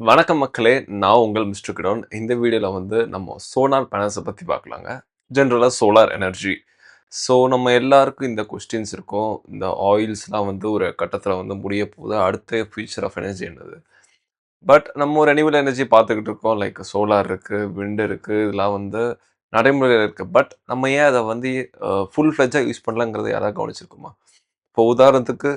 வணக்கம் மக்களே! நான் உங்கள் மிஸ்டர் கிடோன். இந்த வீடியோல வந்து நம்ம சோலார் பேனல்ஸ பத்தி பார்க்கலாங்க. ஜெனரலா சோலார் எனர்ஜி. ஸோ நம்ம எல்லாருக்கும் இந்த கொஸ்டின்ஸ் இருக்கும். இந்த ஆயில்ஸ்லாம் வந்து ஒரு கட்டத்தில வந்து முடியப்போகுது. அடுத்த ஃபியூச்சர் ஆஃப் எனர்ஜி என்னது? பட் நம்ம ரெனியூவல் எனர்ஜி பார்த்துக்கிட்டு இருக்கோம். லைக் சோலார் இருக்கு, விண்ட் இருக்கு. இதெல்லாம் வந்து நடைமுறையில இருக்கு. பட் நம்ம ஏன் அத வந்து ஃபுல் ஃப்ளெட்ஜா யூஸ் பண்ணலங்கிறத யாராவது கவனிச்சிருக்கோமா? இப்போ உதாரணத்துக்கு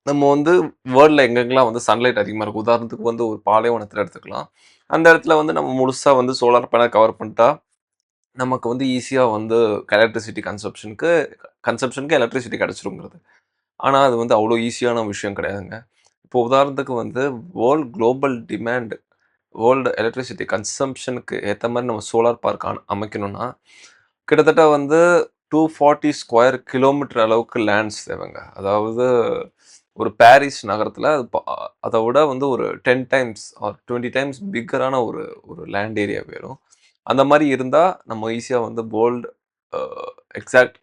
நம்ம வந்து வேர்ல்ட்ல எங்கெங்கலாம் வந்து சன்லைட் அதிகமா இருக்கும். உதாரணத்துக்கு வந்து ஒரு பாலைவனத்துல எடுத்துக்கலாம். அந்த இடத்துல வந்து நம்ம முழுசா வந்து சோலார் பேனல் கவர் பண்ணிட்டா, நமக்கு வந்து ஈஸியா வந்து எலக்ட்ரிசிட்டி கன்சம்ப்ஷனுக்கு எலக்ட்ரிசிட்டி கிடைச்சிருங்கிறது. ஆனா, அது வந்து அவ்வளோ ஈஸியான விஷயம் கிடையாதுங்க. இப்போ உதாரணத்துக்கு வந்து குளோபல் டிமாண்ட் வேர்ல்டு எலக்ட்ரிசிட்டி கன்சம்ப்ஷனுக்கு ஏத்த மாரி நம்ம சோலார் பார்க் அமைக்கணும்னா, கிட்டத்தட்ட வந்து 240 ஸ்கொயர் கிலோமீட்டர் அளவுக்கு லேண்ட்ஸ் தேவைங்க. அதாவது ஒரு பாரிஸ் நகரத்தில அத விட வந்து ஒரு 10 டைம்ஸ் ஆர் 20 டைம்ஸ் பிக்கரான ஒரு ஒரு லேண்ட் ஏரியா வேணும். அந்த மாரி இருந்தா நம்ம ஈஸியா வந்து அ எக்ஸாக்ட்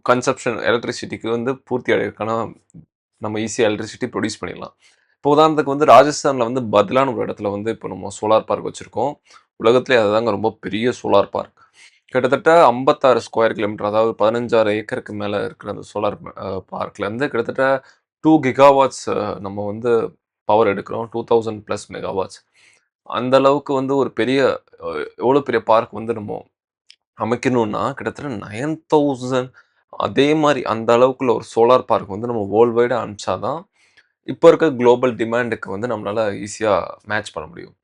கன்சப்ஷன் எலக்ட்ரிசிட்டிக்கு வந்து பூர்த்தி அடையறதுக்கான நம்ம ஈஸியா எலக்ட்ரிசிட்டி ப்ரொடியூஸ் பண்ணிடலாம். இப்போ உதாரணத்துக்கு வந்து ராஜஸ்தான்ல வந்து பத்லான்னு ஒரு இடத்துல வந்து இப்போ நம்ம சோலார் பார்க் வச்சிருக்கோம். உலகத்திலேயே அதுதாங்க ரொம்ப பெரிய சோலார் பார்க். கிட்டத்தட்ட 56 ஸ்கொயர் கிலோமீட்டர் அதாவது 16,000 ஏக்கருக்கு மேல இருக்கிற அந்த சோலார் பார்க்லேருந்து கிட்டத்தட்ட 2 கிகாவாட்ஸ் நம்ம வந்து பவர் எடுக்கிறோம். 2000 பிளஸ் மெகாவாட்ஸ். அந்த அளவுக்கு வந்து ஒரு பெரிய அ எவ்வளோ பெரிய பார்க் வந்து நம்ம அமைக்கணும்னா, கிட்டத்தட்ட 9000 அதே மாரி அந்த அளவுக்குள்ள ஒரு சோலார் பார்க் வந்து நம்ம வேர்ல்ட் வைடா அனுப்பிச்சா தான், இப்ப இருக்க குளோபல் டிமாண்டுக்கு வந்து நம்மளால ஈஸியா மேட்ச் பண்ண முடியும்.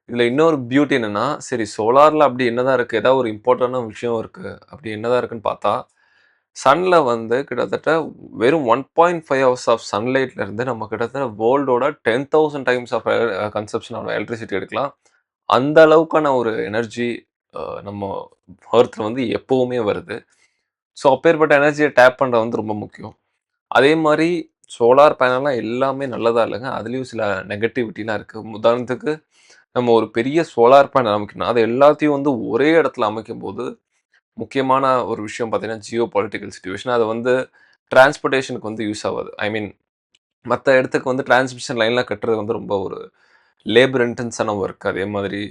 இதுல இன்னொரு பியூட்டி என்னன்னா, சரி சோலார்ல அப்படி என்னதான் இருக்கு? ஏதாவது ஒரு இம்பார்ட்டன்டான விஷயம் இருக்கு. அப்படி என்னதான் இருக்குன்னு பார்த்தா, சன்ல வந்து கிட்டத்தட்ட வெறும் 1.5 ஹவர்ஸ் ஆஃப் சன்லைட்ல இருந்து நம்ம கிட்டத்தட்ட வேர்ல்டோட 10,000 times of consumption of electricity எடுக்கலாம். அந்த அளவுக்கான ஒரு எனர்ஜி நம்ம எர்த்ல வந்து எப்பவுமே வருது. ஸோ அப்பேற்பட்ட எனர்ஜிய டேப் பண்றது வந்து ரொம்ப முக்கியம். அதே மாரி சோலார் பேனல்லாம் எல்லாமே நல்லதா இல்லங்க. அதுலயும் சில நெகட்டிவிட்டிலாம் இருக்கு. உதாரணத்துக்கு நம்ம ஒரு பெரிய சோலார் பேனல் அமைக்கணும்னா, அது எல்லாத்தையும் வந்து ஒரே இடத்துல அமைக்கும்போது, முக்கியமான ஒரு விஷயம் பார்த்தீங்கன்னா, ஜியோ பொலிட்டிக்கல் சிட்யூவேஷன். அது வந்து டிரான்ஸ்போர்டேஷனுக்கு வந்து யூஸ் ஆவாது. ஐ மீன் மத்த இடத்துக்கு வந்து டிரான்ஸ்மிஷன் லைன்லாம் கட்டுறது வந்து ரொம்ப ஒரு லேபர் இன்டென்ஸான ஒர்க். அதே மாதிரி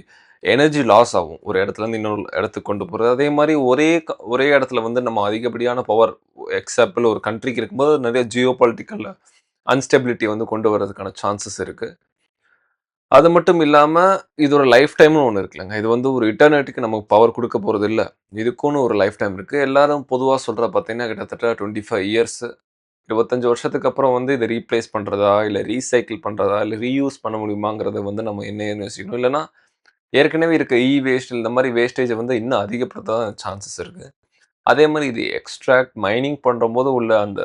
எனர்ஜி லாஸ் ஆகும். ஒரு இடத்துலேருந்து இன்னொரு இடத்துக்கு கொண்டு போறது. அதே மாரி ஒரே இடத்துல வந்து நம்ம அதிகப்படியான பவர் எக்ஸாம்பிள் ஒரு கண்ட்ரிக்கு இருக்கும்போது நெறைய ஜியோ பொலிட்டிக்கல் அன்ஸ்டெபிலிட்டி வந்து கொண்டு வரதுக்கான சான்சஸ் இருக்கு. அது மட்டும் இல்லாம, இதோட லைஃப் டைம்னு ஒண்ணு இருக்குல்லங்க. இது வந்து ஒரு இட்டர்னிட்டிக்கு நமக்கு பவர் குடுக்க போறதில்ல. இதுக்குன்னு ஒரு லைஃப் டைம் இருக்கு. எல்லாரும் பொதுவா சொல்றது பார்த்தீங்கன்னா, கிட்டத்தட்ட 25 இயர்ஸ் 25 வருஷத்துக்கு அப்புறம் வந்து இத ரீப்ளேஸ் பண்றதா, இல்ல ரீசைக்கிள் பண்றதா, இல்ல ரீயூஸ் பண்ண முடியுமாங்கிறத வந்து நம்ம என்ன யோசிக்கணும். இல்லன்னா, ஏற்கனவே இருக்க வேஸ்ட் இந்த மாரி வேஸ்டேஜ வந்து இன்னும் அதிகப்படுத்த சான்சஸ் இருக்கு. அதே மாரி இது எக்ஸ்ட்ராக்ட் மைனிங் பண்ணும்போது உள்ள அந்த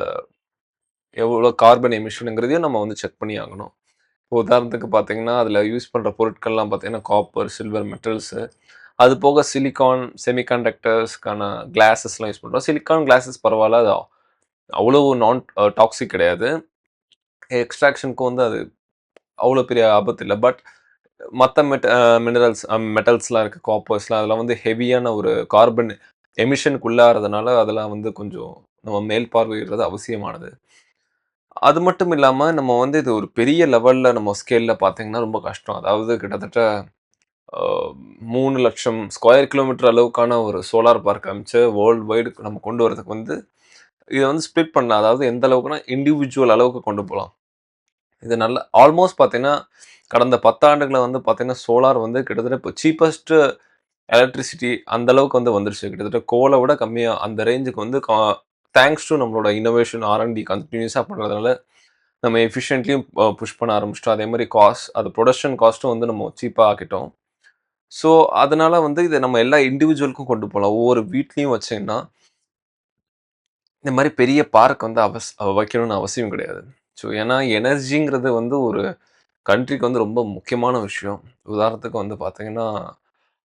எவ்வளோ கார்பன் எமிஷன்ங்கிறதையும் நம்ம வந்து செக் பண்ணி ஆகணும். உதாரணத்துக்கு பார்த்தீங்கன்னா, அதில யூஸ் பண்ற பொருட்கள்லாம் பார்த்தீங்கன்னா, காப்பர், சில்வர் மெட்டல்ஸு. அது போக சிலிக்கான், செமிகண்டக்டர்ஸ்க்கான கிளாஸஸ்லாம் யூஸ் பண்றோம். சிலிக்கான் கிளாஸஸ் பரவால்ல. அது அவ்வளோ நான் டாக்ஸிக் கிடையாது. எக்ஸ்ட்ராக்ஷனுக்கும் வந்து அது அவ்வளோ பெரிய ஆபத்து இல்ல. பட் மத்த மினரல்ஸ் மெட்டல்ஸ்லாம் இருக்கு. காப்பர்ஸ்லாம் அதெல்லாம் வந்து ஹெவியான ஒரு கார்பன் எமிஷனுக்கு உள்ளாறதுனால, அதெல்லாம் வந்து கொஞ்சம் நம்ம மேல் பார்வையிடுறது அவசியமானது. அது மட்டும் இல்லாம, நம்ம வந்து இது ஒரு பெரிய லெவல்ல நம்ம ஸ்கேல்ல பார்த்தீங்கன்னா, ரொம்ப கஷ்டம். அதாவது கிட்டத்தட்ட அ 3,00,000 ஸ்கொயர் கிலோமீட்டர் அளவுக்கான ஒரு சோலார் பார்க் அமைச்சு வேர்ல்ட் வைடு நம்ம கொண்டு வரதுக்கு வந்து, இத வந்து ஸ்ப்ளிட் பண்ணலாம். அதாவது எந்த அளவுக்குன்னா, இண்டிவிஜுவல் அளவுக்கு கொண்டு போலாம். இது நல்ல ஆல்மோஸ்ட் பார்த்தீங்கன்னா, கடந்த 10 ஆண்டுகளா வந்து பார்த்தீங்கன்னா, சோலார் வந்து கிட்டத்தட்ட இப்போ சீப்பஸ்ட் எலக்ட்ரிசிட்டி அந்த அளவுக்கு வந்து வந்துருச்சு. கிட்டத்தட்ட கோல விட கம்மியா அந்த ரேஞ்சுக்கு வந்து தேங்க்ஸ் டூ நம்மளோட இன்னோவேஷன் ஆர்&டி கன்டினியூஸா பண்றதுனால, நம்ம எஃபிஷியன்ட்லியும் புஷ் பண்ண ஆரம்பிச்சுட்டோம். அதே மாரி அது புரொடக்ஷன் காஸ்ட்டும் வந்து நம்ம சீப்பா ஆக்கிட்டோம். ஸோ, அதனால வந்து இத நம்ம எல்லா இண்டிவிஜுவலுக்கும் கொண்டு போலாம். ஒவ்வொரு வீட்லயும் வச்சீங்கன்னா, இந்த மாரி பெரிய பார்க் வந்து வைக்கணும்னு அவசியம் கிடையாது. ஸோ, ஏன்னா எனர்ஜிங்கிறது வந்து ஒரு கண்ட்ரிக்கு வந்து ரொம்ப முக்கியமான விஷயம். உதாரணத்துக்கு வந்து பார்த்தீங்கன்னா,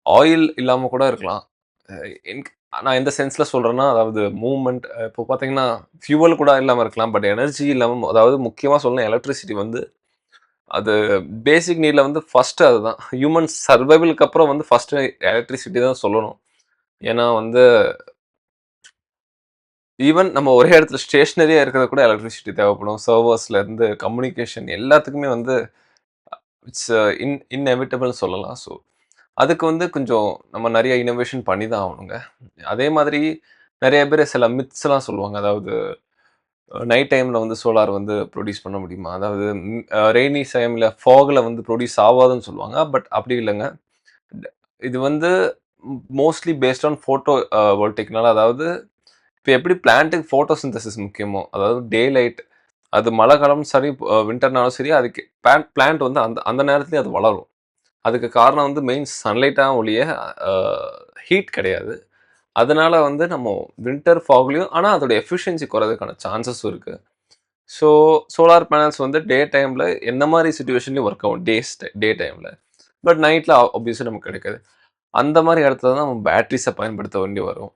ஆயில் இல்லாம கூட இருக்கலாம். அ என்க் நான் எந்த சென்ஸ்ல சொல்றேன்னா, அதாவது மூவ்மெண்ட் இப்போ பார்த்தீங்கன்னா, ஃபியூவல் கூட இல்லாம இருக்கலாம். பட் எனர்ஜி இல்லாம அதாவது முக்கியமா சொல்லணும்னா எலக்ட்ரிசிட்டி வந்து அது பேசிக் நீட்ல வந்து ஃபர்ஸ்ட் அதுதான். ஹியூமன் சர்வைவலுக்கு அப்புறம் வந்து ஃபர்ஸ்ட் எலக்ட்ரிசிட்டி தான் சொல்லணும். ஏன்னா வந்து ஈவன் நம்ம ஒரே இடத்துல ஸ்டேஷனரியா இருக்கிறது கூட எலக்ட்ரிசிட்டி தேவைப்படும். சர்வர்ஸ்ல இருந்து கம்யூனிகேஷன் எல்லாத்துக்குமே வந்து இட்ஸ் இன்எவிட்டபிள்னு சொல்லலாம். ஸோ அதுக்கு வந்து கொஞ்சம் நம்ம நெறைய இன்னோவேஷன் பண்ணி தான் ஆகணுங்க. அதே மாதிரி நெறைய பேர் சில மித்ஸ்லாம் சொல்லுவாங்க. அதாவது நைட் டைம்ல வந்து சோலார் வந்து ப்ரொடியூஸ் பண்ண முடியுமா? அதாவது ரெய்னி டைம்ல ஃபாக்ல வந்து ப்ரொடியூஸ் ஆவாதுன்னு சொல்லுவாங்க. பட் அப்படி இல்லங்க. இது வந்து மோஸ்ட்லி பேஸ்ட் ஆன் ஃபோட்டோ வோல்டெக்னால, அதாவது இப்ப எப்படி பிளான்ட்க்கு ஃபோட்டோசிந்தசிஸ் முக்கியமோ, அதாவது டே லைட் அது மழை காலமும் சரி, வின்டர்னாலும் சரி, அதுக்கு பிளான்ட் வந்து அந்த அந்த நேரத்திலேயே அது வளரும். அதுக்கு காரணம் வந்து மெயின் சன்லைட்டா ஒழிய அ ஹீட் கிடையாது. அதனால வந்து நம்ம வின்டர் ஃபாக்லயும் ஆனா அதோட எஃபிஷியன்சி குறையறதுக்கான சான்சஸும் இருக்கு. ஸோ சோலார் பேனல்ஸ் வந்து டே டைம்ல என்ன மாரி சிச்சுவேஷன்லயும் ஒர்க் ஆகும். டே டைம்ல. பட் நைட்ல ஆப்வியஸ்லி நமக்கு கிடைக்காது. அந்த மாரி இடத்துல தான் நம்ம பேட்டரிஸ பயன்படுத்த வேண்டி வரும்.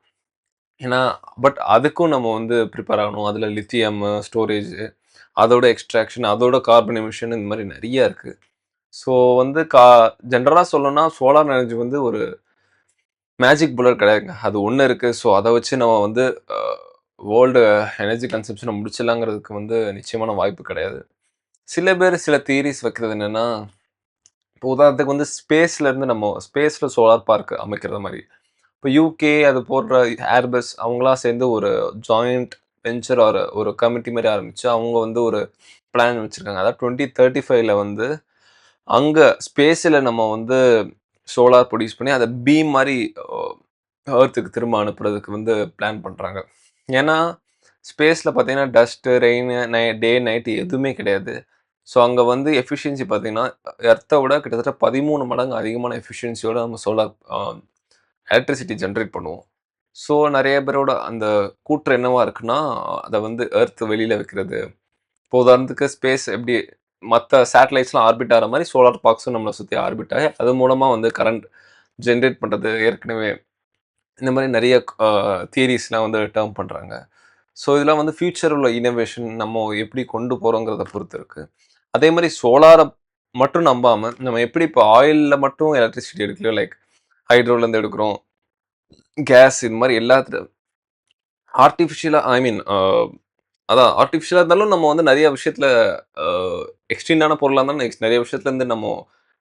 ஏன்னா, பட் அதுக்கும் நம்ம வந்து ப்ரிப்பேர் ஆகணும். அதுல லித்தியம் ஸ்டோரேஜ், அதோட எக்ஸ்ட்ராக்ஷன், அதோட கார்பன் எமிஷன் இந்த மாரி நெறைய இருக்கு. ஸோ வந்து ஜெனரலா சொல்லணும்னா சோலார் எனர்ஜி வந்து ஒரு மேஜிக் புல்லட் கிடையாதுங்க. அது ஒண்ணு இருக்கு. ஸோ அத வச்சு நம்ம வந்து அ வேர்ல்டு எனர்ஜி கன்சம்ப்ஷன முடிச்சிடலாங்கிறதுக்கு வந்து நிச்சயமான வாய்ப்பு கிடையாது. சில பேர் சில தியரீஸ் வைக்கிறது என்னன்னா, இப்போ உதாரணத்துக்கு வந்து ஸ்பேஸ்ல சோலார் பார்க் அமைக்கிறது மாரி. இப்போ யுகே அது போன்ற ஏர்பஸ் அவங்களா சேர்ந்து ஒரு ஜாயிண்ட் வென்ச்சர் ஒரு கமிட்டி மாரி ஆரம்பிச்சு, அவங்க வந்து ஒரு பிளான் வச்சிருக்காங்க. அதாவது 2035ல வந்து அங்க ஸ்பேஸ்ல நம்ம வந்து சோலார் ப்ரொடியூஸ் பண்ணி அத பீம் மாரி எர்த்துக்கு திரும்ப அனுப்புறதுக்கு வந்து பிளான் பண்றாங்க. ஏன்னா, ஸ்பேஸ்ல பார்த்தீங்கன்னா, டஸ்ட்டு, ரெயினு, டே, நைட் எதுவுமே கிடையாது. ஸோ, அங்க வந்து எஃபிஷியன்சி பார்த்தீங்கன்னா, எர்த்த விட கிட்டத்தட்ட 13 மடங்கு அதிகமான எஃபிஷியன்சியோட நம்ம சோலார் எலக்ட்ரிசிட்டி ஜெனரேட் பண்ணுவோம். ஸோ, நெறைய பேரோட அந்த கூற்று என்னவா இருக்குன்னா, அத வந்து எர்த் வெளியில வைக்கிறது. இப்போ உதாரணத்துக்கு ஸ்பேஸ் எப்படி மத்த சேட்டலைட்ஸ்லாம் ஆர்பிட் ஆகுற மாரி சோலார் பார்க்ஸும் நம்மள சுத்தி ஆர்பிட் ஆகி, அது மூலமா வந்து கரண்ட் ஜெனரேட் பண்றது ஏற்கனவே இந்த மாரி நெறைய தியரீஸ்லாம் வந்து டெர்ம் பண்றாங்க. ஸோ, இதெல்லாம் வந்து ஃபியூச்சர் உள்ள இன்னோவேஷன் நம்ம எப்படி கொண்டு போறோங்கிறத பொறுத்து இருக்கு. அதே மாரி சோலார மட்டும் நம்பாம, நம்ம எப்படி இப்போ ஆயில்ல மட்டும் எலக்ட்ரிசிட்டி எடுக்கலையோ, லைக் ஹைட்ரோலேருந்து எடுக்கிறோம், கேஸ் இது மாரி எல்லாத்துல ஆர்டிஃபிஷியலா ஐ மீன் அதான் ஆர்டிஃபிஷியலா இருந்தாலும் நம்ம வந்து நெறைய விஷயத்துல அ எக்ஸ்ட்ரீம்டான பொருளா இருந்தாலும் நெறைய விஷயத்துலருந்து நம்ம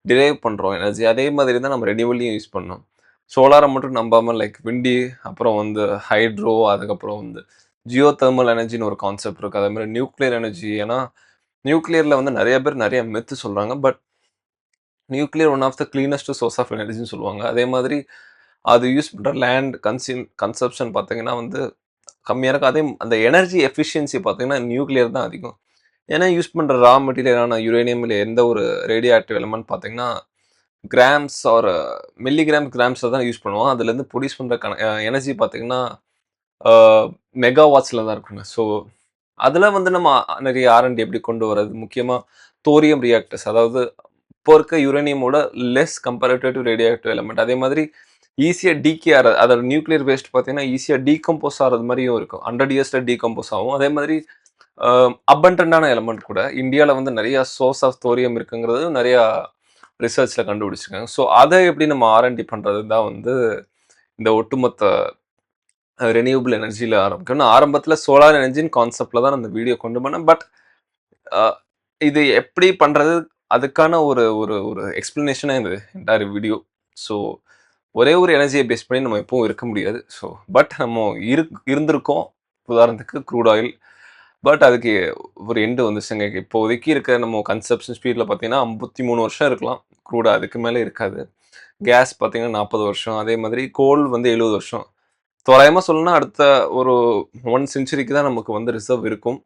டிரைவ் பண்றோம் எனர்ஜி. அதே மாதிரி தான் நம்ம ரெனியூவபிளையும் யூஸ் பண்ணணும். சோலார மட்டும் நம்பாம லைக் விண்டி, அப்புறம் வந்து ஹைட்ரோ, அதுக்கப்புறம் வந்து ஜியோ தெர்மல் எனர்ஜின்னு ஒரு கான்செப்ட் இருக்கு. அதே மாரி நியூக்ளியர் எனர்ஜி. ஏன்னா, நியூக்ளியர்ல வந்து நெறைய பேர் நெறைய மித்து சொல்றாங்க. But nuclear one of the cleanest source of எனர்ஜின்னு சொல்லுவாங்க. அதே மாதிரி அது யூஸ் பண்ற லேண்ட் கன்சப்ஷன் பார்த்தீங்கன்னா வந்து கம்மியா இருக்கும். அதே அந்த எனர்ஜி எஃபிஷியன்சி பார்த்தீங்கன்னா, நியூக்ளியர் தான் அதிகம். ஏன்னா யூஸ் பண்ற ரா மெட்டீரியலான யுரேனியம் இல்ல எந்த ஒரு ரேடியோ ஆக்டிவ் எலிமெண்ட் பார்த்தீங்கன்னா, கிராம்ஸ் ஆர் மில்லிகிராம், கிராம்ஸ்ல தான் யூஸ் பண்ணுவோம். அதுலேருந்து ப்ரொடியூஸ் பண்ற எனர்ஜி பார்த்தீங்கன்னா, ஆ மெகாவாட்ஸ்ல தான் இருக்குங்க. ஸோ, அதுல வந்து நம்ம நிறைய ஆர்&டி எப்படி கொண்டு வரது? முக்கியமா தோரியம் ரியாக்டர்ஸ், அதாவது இப்போ இருக்க யுரேனியமோட less comparative to radioactive element. அதே மாதிரி ஈஸியா டீகே ஆறது. அதோட நியூக்ளியர் வேஸ்ட் பார்த்தீங்கன்னா, ஈஸியா டீகம்போஸ் ஆறது மாரியும் இருக்கும். 100 இயர்ஸ்ல டீகம்போஸ் ஆகும். அதே மாதிரி அபண்டன்டான எலிமெண்ட் கூட. இந்தியால வந்து நெறைய சோர்ஸ் ஆஃப் தோரியம் இருக்குங்கிறது நெறையா ரிசர்ச்ல கண்டுபிடிச்சிருக்காங்க. ஸோ, அத எப்படி நம்ம ஆர்&டி பண்றது தான் வந்து இந்த ஒட்டுமொத்த ரெனியூவபிள் எனர்ஜில ஆரம்பிக்கணும். ஆரம்பத்தில சோலார் எனர்ஜின்னு கான்செப்ட்ல தான் நான் இந்த வீடியோ கொண்டு போனேன். பட் அ இது எப்படி பண்றது? அதுக்கான ஒரு ஒரு ஒரு எக்ஸ்ப்ளனேஷனே இந்த என்டையர் வீடியோ. ஸோ, ஒரே ஒரு எனர்ஜிய பேஸ் பண்ணி நம்ம எப்பவும் இருக்க முடியாது. ஸோ, பட் நம்ம இருந்திருக்கோம். உதாரணத்துக்கு க்ரூட் ஆயில். பட் அதுக்கு ஒரு எண்ட் வந்துருச்சுங்க. இப்போதைக்கு இருக்க நம்ம கன்சப்ஷன் ஸ்பீட்ல பார்த்தீங்கன்னா, 53 வருஷம் இருக்கலாம். க்ரூடா அதுக்கு மேல இருக்காது. கேஸ் பார்த்தீங்கன்னா 40 வருஷம். அதே மாதிரி கோல் வந்து 70 வருஷம். தோராயமா சொல்லணும்னா, அடுத்த ஒரு 1 செஞ்சுரிக்கு தான் நமக்கு வந்து ரிசர்வ் இருக்கும்.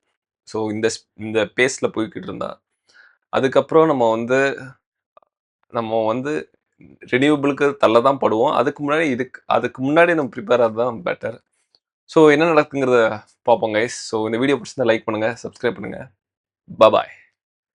ஸோ, இந்த பேஸ்ல போய்க்கிட்டு இருந்தா. அதுக்கப்புறம் நம்ம வந்து ரினியூவபிளுக்கு தள்ள தான் படுவோம். அதுக்கு முன்னாடி நம்ம ப்ரிப்பேர் ஆறது தான் பெட்டர். ஸோ, என்ன நடக்குங்கிறத பார்ப்போம் கைஸ். ஸோ, இந்த வீடியோ பிடிச்சிருந்தா லைக் பண்ணுங்க, சப்ஸ்கிரைப் பண்ணுங்க. பாய்.